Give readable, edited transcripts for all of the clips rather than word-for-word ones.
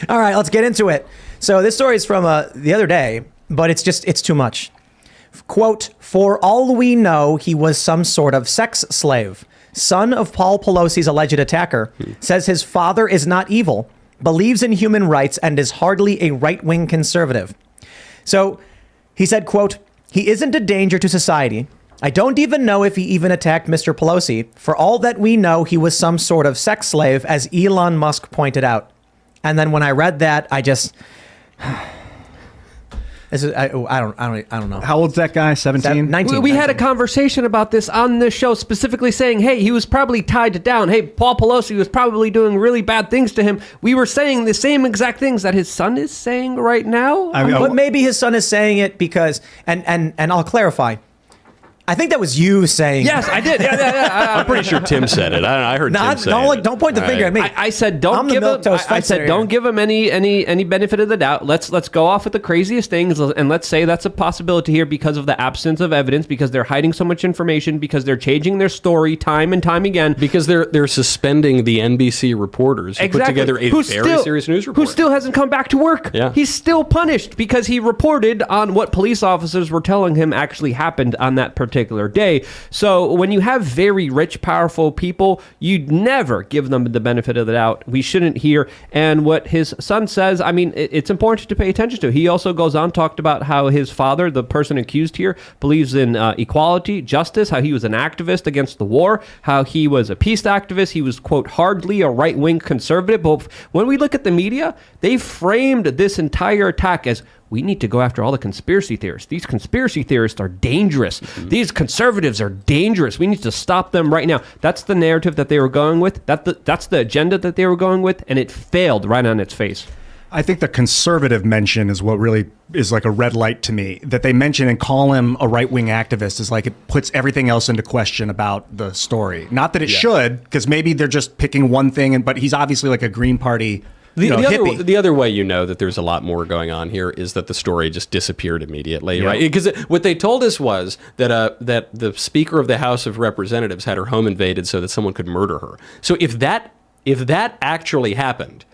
All right, let's get into it. So this story is from the other day, but it's too much. Quote, for all we know, he was some sort of sex slave. Son of Paul Pelosi's alleged attacker says his father is not evil, believes in human rights, and is hardly a right-wing conservative. So he said, quote, he isn't a danger to society. I don't even know if he even attacked Mr. Pelosi. For all that we know, he was some sort of sex slave, as Elon Musk pointed out. And then when I read that, I just... I don't know. How old's that guy? 17? 19. We had a conversation about this on this show, specifically saying, hey, he was probably tied down. Hey, Paul Pelosi was probably doing really bad things to him. We were saying the same exact things that his son is saying right now. But maybe his son is saying it because, and I'll clarify. I think that was you saying. Yes, I did. Yeah. I'm pretty sure Tim said it. I heard Tim say it. Don't point the finger at me. I said don't give him any benefit of the doubt. Let's go off with the craziest things and let's say that's a possibility here because of the absence of evidence, because they're hiding so much information, because they're changing their story time and time again, because they're suspending the NBC reporters who put together a very serious news report. Who still hasn't come back to work. Yeah. He's still punished because he reported on what police officers were telling him actually happened on that particular day. So when you have very rich, powerful people, you'd never give them the benefit of the doubt. We shouldn't hear. And what his son says, I mean, it's important to pay attention to. He also goes on, talked about how his father, the person accused here, believes in equality, justice, how he was an activist against the war, how he was a peace activist. He was, quote, hardly a right-wing conservative. But when we look at the media, they framed this entire attack as, we need to go after all the conspiracy theorists. These conspiracy theorists are dangerous. Mm-hmm. These conservatives are dangerous. We need to stop them right now. That's the narrative that they were going with. That's the agenda that they were going with, and it failed right on its face. I think the conservative mention is what really is like a red light to me. That they mention and call him a right-wing activist is like it puts everything else into question about the story. Not that it should, because maybe they're just picking one thing, but he's obviously like a Green Party the other way you know that there's a lot more going on here is that the story just disappeared immediately, right? Because what they told us was that that the Speaker of the House of Representatives had her home invaded so that someone could murder her. So if that actually happened,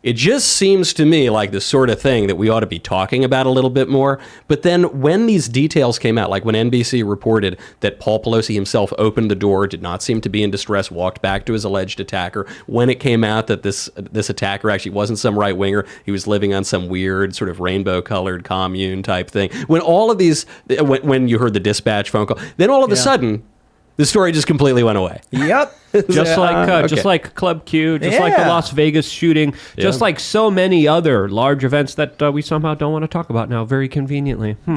it just seems to me like the sort of thing that we ought to be talking about a little bit more. But then when these details came out, like when NBC reported that Paul Pelosi himself opened the door, did not seem to be in distress, walked back to his alleged attacker, when it came out that this attacker actually wasn't some right-winger, he was living on some weird sort of rainbow-colored commune type thing. When all of these, when you heard the dispatch phone call, then all of a sudden, the story just completely went away. Yep. Just like Club Q, just like the Las Vegas shooting, just like so many other large events that we somehow don't want to talk about now, very conveniently.